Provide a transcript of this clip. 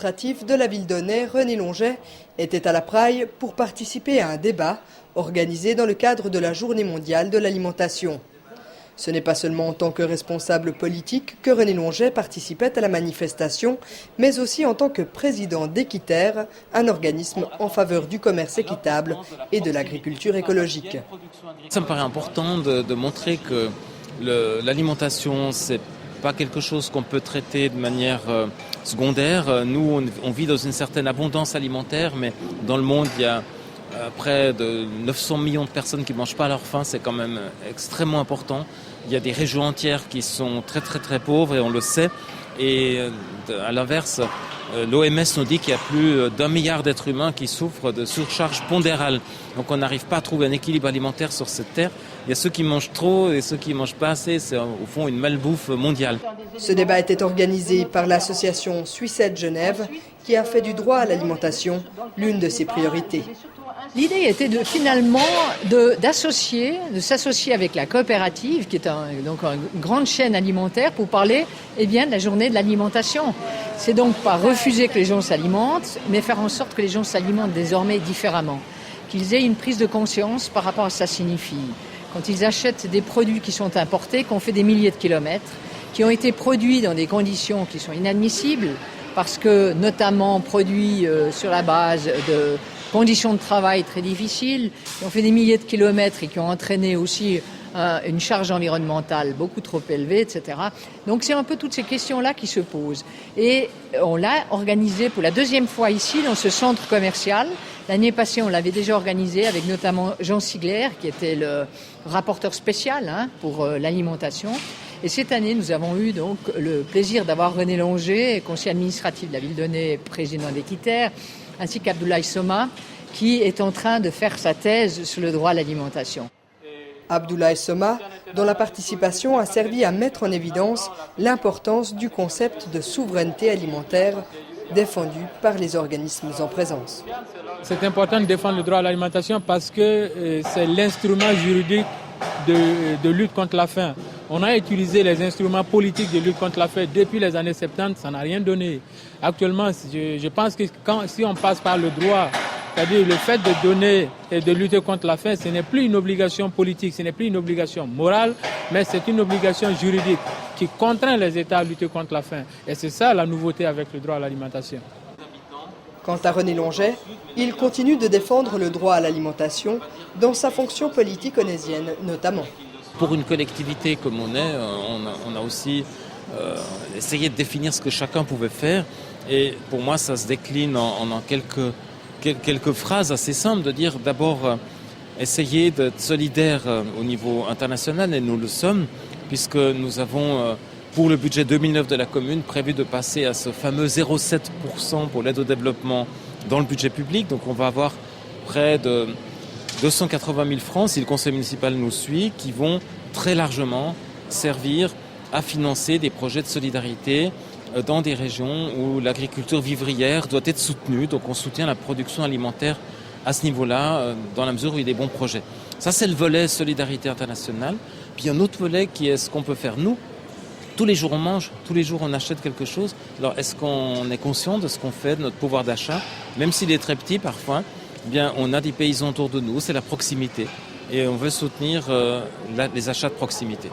administratif de la ville d'Aunay, René Longet, était à la Praille pour participer à un débat organisé dans le cadre de la Journée mondiale de l'alimentation. Ce n'est pas seulement en tant que responsable politique que René Longet participait à la manifestation, mais aussi en tant que président d'Équiterre, un organisme en faveur du commerce équitable et de l'agriculture écologique. Ça me paraît important de montrer que l'alimentation, c'est pas quelque chose qu'on peut traiter de manière secondaire. Nous, on vit dans une certaine abondance alimentaire, mais dans le monde, il y a près de 900 millions de personnes qui ne mangent pas à leur faim. C'est quand même extrêmement important. Il y a des régions entières qui sont très très très pauvres et on le sait. Et à l'inverse, l'OMS nous dit qu'il y a plus d'1 milliard d'êtres humains qui souffrent de surcharge pondérale. Donc on n'arrive pas à trouver un équilibre alimentaire sur cette terre. Il y a ceux qui mangent trop et ceux qui ne mangent pas assez. C'est au fond une malbouffe mondiale. Ce débat était organisé par l'association Suissette Genève qui a fait du droit à l'alimentation l'une de ses priorités. L'idée était de s'associer avec la coopérative, qui est donc une grande chaîne alimentaire, pour parler de la journée de l'alimentation. C'est donc pas refuser que les gens s'alimentent, mais faire en sorte que les gens s'alimentent désormais différemment. Qu'ils aient une prise de conscience par rapport à ce que ça signifie. Quand ils achètent des produits qui sont importés, qu'on fait des milliers de kilomètres, qui ont été produits dans des conditions qui sont inadmissibles, parce que notamment produits sur la base de conditions de travail très difficiles, qui ont fait des milliers de kilomètres et qui ont entraîné aussi une charge environnementale beaucoup trop élevée, etc. Donc c'est un peu toutes ces questions-là qui se posent. Et on l'a organisé pour la deuxième fois ici, dans ce centre commercial. L'année passée, on l'avait déjà organisé avec notamment Jean Sigler, qui était le rapporteur spécial pour l'alimentation. Et cette année, nous avons eu donc le plaisir d'avoir René Longet, conseiller administratif de la ville d'Aunay, président d'Équiterre, ainsi qu'Abdoulaye Soma, qui est en train de faire sa thèse sur le droit à l'alimentation. Abdoulaye Soma, dont la participation a servi à mettre en évidence l'importance du concept de souveraineté alimentaire défendu par les organismes en présence. C'est important de défendre le droit à l'alimentation parce que c'est l'instrument juridique de lutte contre la faim. On a utilisé les instruments politiques de lutte contre la faim depuis les années 70, ça n'a rien donné. Actuellement, je pense que si on passe par le droit, c'est-à-dire le fait de donner et de lutter contre la faim, ce n'est plus une obligation politique, ce n'est plus une obligation morale, mais c'est une obligation juridique qui contraint les États à lutter contre la faim. Et c'est ça la nouveauté avec le droit à l'alimentation. Quant à René Longet, il continue de défendre le droit à l'alimentation dans sa fonction politique onaysienne notamment. Pour une collectivité comme on est, on a aussi essayé de définir ce que chacun pouvait faire. Et pour moi, ça se décline en quelques phrases assez simples, de dire d'abord essayer d'être solidaire au niveau international, et nous le sommes, puisque nous avons, pour le budget 2009 de la commune, prévu de passer à ce fameux 0,7% pour l'aide au développement dans le budget public. Donc on va avoir près de 280 000 francs, si le conseil municipal nous suit, qui vont très largement servir à financer des projets de solidarité dans des régions où l'agriculture vivrière doit être soutenue. Donc on soutient la production alimentaire à ce niveau-là, dans la mesure où il y a des bons projets. Ça, c'est le volet solidarité internationale. Puis un autre volet qui est ce qu'on peut faire nous. Tous les jours on mange, tous les jours on achète quelque chose. Alors est-ce qu'on est conscient de ce qu'on fait, de notre pouvoir d'achat, même s'il est très petit parfois? Bien, on a des paysans autour de nous, c'est la proximité. Et on veut soutenir les achats de proximité.